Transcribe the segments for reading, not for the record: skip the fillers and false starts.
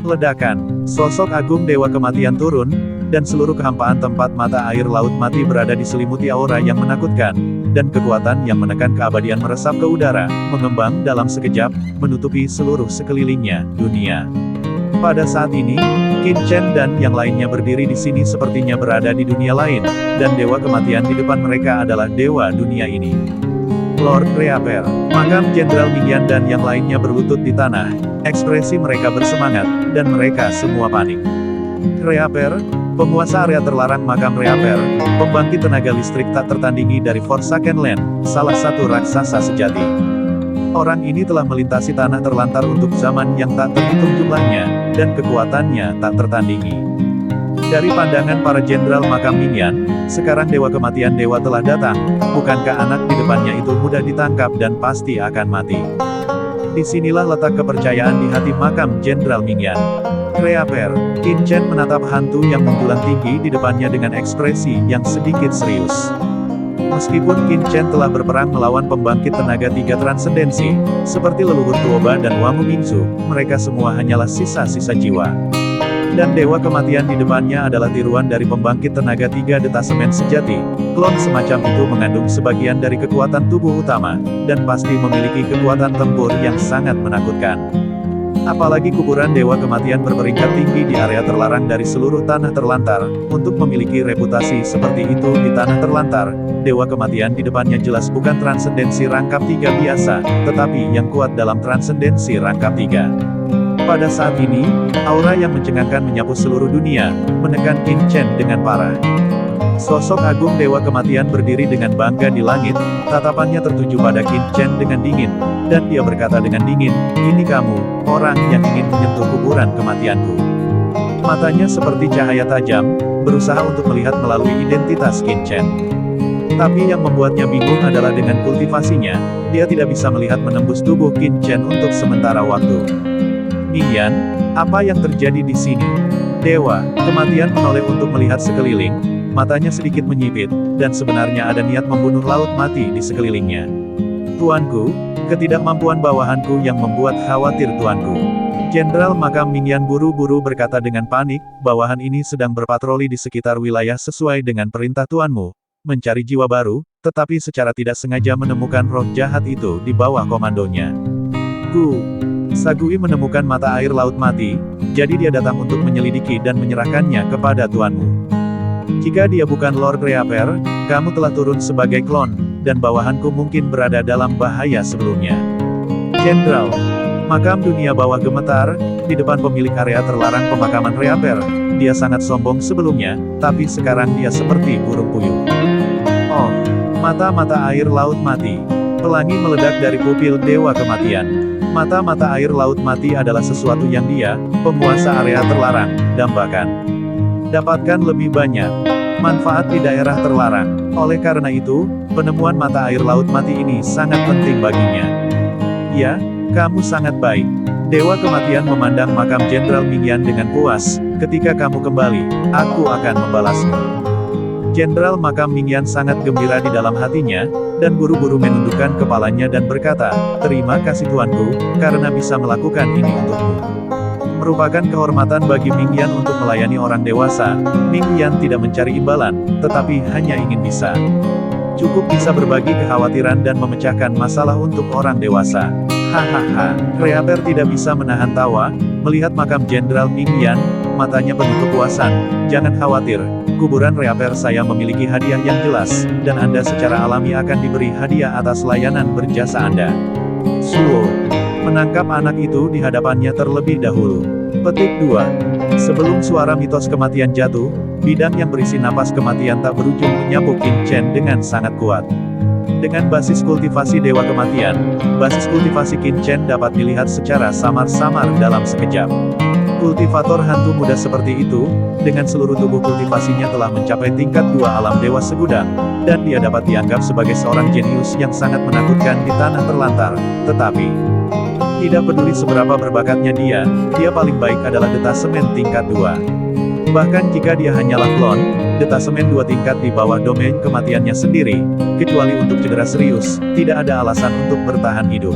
Ledakan. Sosok agung Dewa Kematian turun, dan seluruh kehampaan tempat mata air laut mati berada diselimuti aura yang menakutkan, dan kekuatan yang menekan keabadian meresap ke udara, mengembang dalam sekejap, menutupi seluruh sekelilingnya, dunia. Pada saat ini, Qin Chen dan yang lainnya berdiri di sini sepertinya berada di dunia lain, dan Dewa Kematian di depan mereka adalah Dewa dunia ini. Lord Reaper, makam Jenderal Mingyan dan yang lainnya berlutut di tanah, ekspresi mereka bersemangat, dan mereka semua panik. Reaper, penguasa area terlarang makam Reaper, pembangkit tenaga listrik tak tertandingi dari Forsaken Land, salah satu raksasa sejati. Orang ini telah melintasi tanah terlantar untuk zaman yang tak terhitung jumlahnya, dan kekuatannya tak tertandingi. Dari pandangan para jenderal makam Mingyan, sekarang Dewa Kematian Dewa telah datang, bukankah anak di depannya itu mudah ditangkap dan pasti akan mati. Disinilah letak kepercayaan di hati makam Jenderal Mingyan. Reaper, Qin Chen menatap hantu yang menjulang tinggi di depannya dengan ekspresi yang sedikit serius. Meskipun Qin Chen telah berperang melawan pembangkit tenaga tiga transendensi, seperti leluhur Tuoba dan Wangu Mingzu, mereka semua hanyalah sisa-sisa jiwa. Dan Dewa Kematian di depannya adalah tiruan dari pembangkit tenaga tiga detasemen sejati. Klon semacam itu mengandung sebagian dari kekuatan tubuh utama, dan pasti memiliki kekuatan tempur yang sangat menakutkan. Apalagi kuburan Dewa Kematian berperingkat tinggi di area terlarang dari seluruh tanah terlantar, untuk memiliki reputasi seperti itu di tanah terlantar, Dewa Kematian di depannya jelas bukan transendensi rangkap tiga biasa, tetapi yang kuat dalam transendensi rangkap tiga. Pada saat ini, aura yang mencengangkan menyapu seluruh dunia, menekan Qin Chen dengan parah. Sosok agung Dewa Kematian berdiri dengan bangga di langit, tatapannya tertuju pada Qin Chen dengan dingin, dan dia berkata dengan dingin, "Ini kamu, orang yang ingin menyentuh kuburan kematianku." Matanya seperti cahaya tajam, berusaha untuk melihat melalui identitas Qin Chen. Tapi yang membuatnya bingung adalah dengan kultivasinya, dia tidak bisa melihat menembus tubuh Qin Chen untuk sementara waktu. Mingyan, apa yang terjadi di sini? Dewa Kematian menoleh untuk melihat sekeliling, matanya sedikit menyipit, dan sebenarnya ada niat membunuh laut mati di sekelilingnya. Tuanku, ketidakmampuan bawahanku yang membuat khawatir tuanku. Jenderal makam Mingyan buru-buru berkata dengan panik, bawahan ini sedang berpatroli di sekitar wilayah sesuai dengan perintah tuanmu, mencari jiwa baru, tetapi secara tidak sengaja menemukan roh jahat itu di bawah komandonya. Sagui menemukan mata air laut mati, jadi dia datang untuk menyelidiki dan menyerahkannya kepada tuanmu. Jika dia bukan Lord Reaper, kamu telah turun sebagai klon, dan bawahanku mungkin berada dalam bahaya sebelumnya. Jenderal, makam dunia bawah gemetar, di depan pemilik area terlarang pemakaman Reaper, dia sangat sombong sebelumnya, tapi sekarang dia seperti burung puyuh. Oh, mata-mata air laut mati. Pelangi meledak dari pupil Dewa Kematian. Mata-mata air laut mati adalah sesuatu yang dia, penguasa area terlarang, dambakan. Dapatkan lebih banyak manfaat di daerah terlarang. Oleh karena itu, penemuan mata air laut mati ini sangat penting baginya. Ya, kamu sangat baik. Dewa Kematian memandang makam Jenderal Mingyan dengan puas. Ketika kamu kembali, aku akan membalasmu. Jenderal makam Mingyan sangat gembira di dalam hatinya, dan buru-buru menundukkan kepalanya dan berkata, "Terima kasih tuanku, karena bisa melakukan ini untukmu." Merupakan kehormatan bagi Mingyan untuk melayani orang dewasa, Mingyan tidak mencari imbalan, tetapi hanya ingin bisa. Cukup bisa berbagi kekhawatiran dan memecahkan masalah untuk orang dewasa. Hahaha, Reaper tidak bisa menahan tawa, melihat makam Jenderal Mingyan, matanya penuh kepuasan. Jangan khawatir, kuburan Reaper saya memiliki hadiah yang jelas, dan Anda secara alami akan diberi hadiah atas layanan berjasa Anda. Suo menangkap anak itu di hadapannya terlebih dahulu. Petik 2. Sebelum suara mitos kematian jatuh, bidang yang berisi napas kematian tak berujung menyapu Qin Chen dengan sangat kuat. Dengan basis kultivasi Dewa Kematian, basis kultivasi Qin Chen dapat dilihat secara samar-samar dalam sekejap. Kultivator hantu muda seperti itu, dengan seluruh tubuh kultivasinya telah mencapai tingkat 2 alam dewa segudang, dan dia dapat dianggap sebagai seorang jenius yang sangat menakutkan di tanah terlantar. Tetapi, tidak peduli seberapa berbakatnya dia paling baik adalah detasemen tingkat 2. Bahkan jika dia hanyalah klon, detasemen 2 tingkat di bawah domain kematiannya sendiri, kecuali untuk cedera serius, tidak ada alasan untuk bertahan hidup.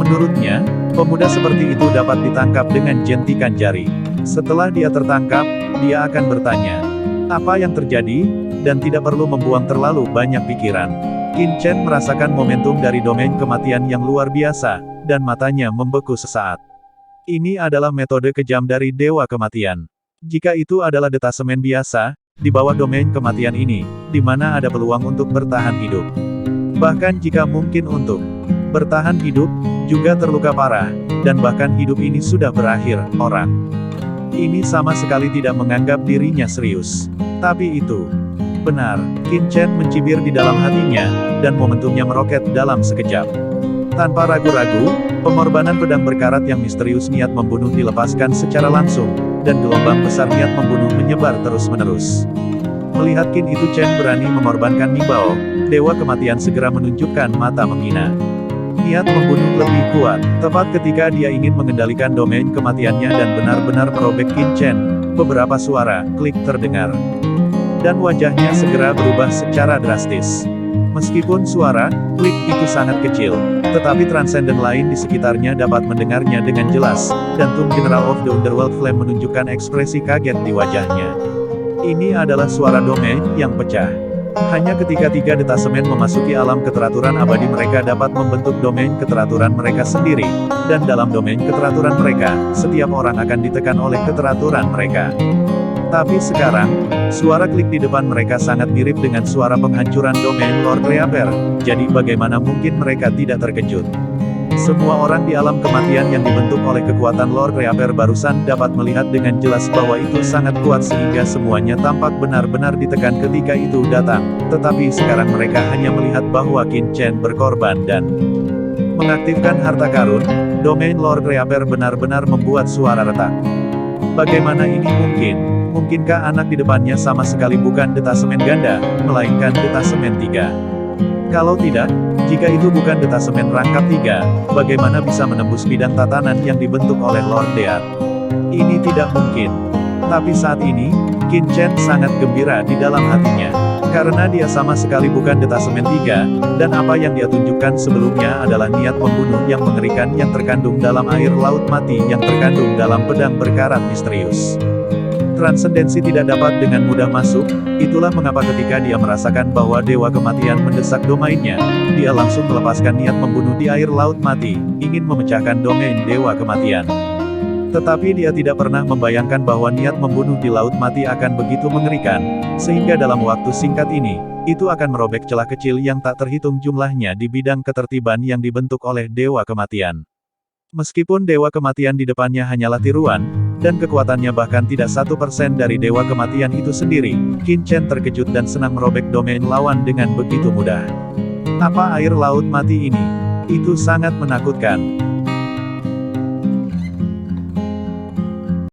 Menurutnya, pemuda seperti itu dapat ditangkap dengan jentikan jari. Setelah dia tertangkap, dia akan bertanya, apa yang terjadi, dan tidak perlu membuang terlalu banyak pikiran. Qin Chen merasakan momentum dari domain kematian yang luar biasa, dan matanya membeku sesaat. Ini adalah metode kejam dari Dewa Kematian. Jika itu adalah detasemen biasa, di bawah domain kematian ini, di mana ada peluang untuk bertahan hidup. Bahkan jika mungkin untuk bertahan hidup, juga terluka parah, dan bahkan hidup ini sudah berakhir, orang ini sama sekali tidak menganggap dirinya serius. Tapi itu benar. Qin Chen mencibir di dalam hatinya, dan momentumnya meroket dalam sekejap. Tanpa ragu-ragu, pengorbanan pedang berkarat yang misterius niat membunuh dilepaskan secara langsung, dan gelombang besar niat membunuh menyebar terus-menerus. Melihat Qin itu Chen berani mengorbankan Nibao, Dewa Kematian segera menunjukkan mata menghina. Niat membunuh lebih kuat, tepat ketika dia ingin mengendalikan domain kematiannya dan benar-benar merobek Qin Chen, beberapa suara klik terdengar. Dan wajahnya segera berubah secara drastis. Meskipun suara klik itu sangat kecil, tetapi transenden lain di sekitarnya dapat mendengarnya dengan jelas, dan Tomb General of the Underworld Flame menunjukkan ekspresi kaget di wajahnya. Ini adalah suara domain yang pecah. Hanya ketika 3 detasemen memasuki alam keteraturan abadi mereka dapat membentuk domain keteraturan mereka sendiri, dan dalam domain keteraturan mereka, setiap orang akan ditekan oleh keteraturan mereka. Tapi sekarang, suara klik di depan mereka sangat mirip dengan suara penghancuran domain Lord Reaper, jadi bagaimana mungkin mereka tidak terkejut? Semua orang di alam kematian yang dibentuk oleh kekuatan Lord Reaper barusan dapat melihat dengan jelas bahwa itu sangat kuat sehingga semuanya tampak benar-benar ditekan ketika itu datang, tetapi sekarang mereka hanya melihat bahwa Qin Chen berkorban dan mengaktifkan harta karun. Domain Lord Reaper benar-benar membuat suara retak. Bagaimana ini mungkin? Mungkinkah anak di depannya sama sekali bukan detasemen ganda, melainkan detasemen 3? Kalau tidak, jika itu bukan detasemen rangkap 3, bagaimana bisa menembus bidang tatanan yang dibentuk oleh Lord Deat? Ini tidak mungkin. Tapi saat ini, Qin Chen sangat gembira di dalam hatinya. Karena dia sama sekali bukan detasemen 3, dan apa yang dia tunjukkan sebelumnya adalah niat membunuh yang mengerikan yang terkandung dalam air laut mati yang terkandung dalam pedang berkarat misterius. Transendensi tidak dapat dengan mudah masuk, itulah mengapa ketika dia merasakan bahwa Dewa Kematian mendesak domainnya, dia langsung melepaskan niat membunuh di air laut mati, ingin memecahkan domain Dewa Kematian. Tetapi dia tidak pernah membayangkan bahwa niat membunuh di laut mati akan begitu mengerikan, sehingga dalam waktu singkat ini, itu akan merobek celah kecil yang tak terhitung jumlahnya di bidang ketertiban yang dibentuk oleh Dewa Kematian. Meskipun Dewa Kematian di depannya hanyalah tiruan, dan kekuatannya bahkan tidak 1% dari Dewa Kematian itu sendiri, Qin Chen terkejut dan senang merobek domain lawan dengan begitu mudah. Apa air laut mati ini? Itu sangat menakutkan.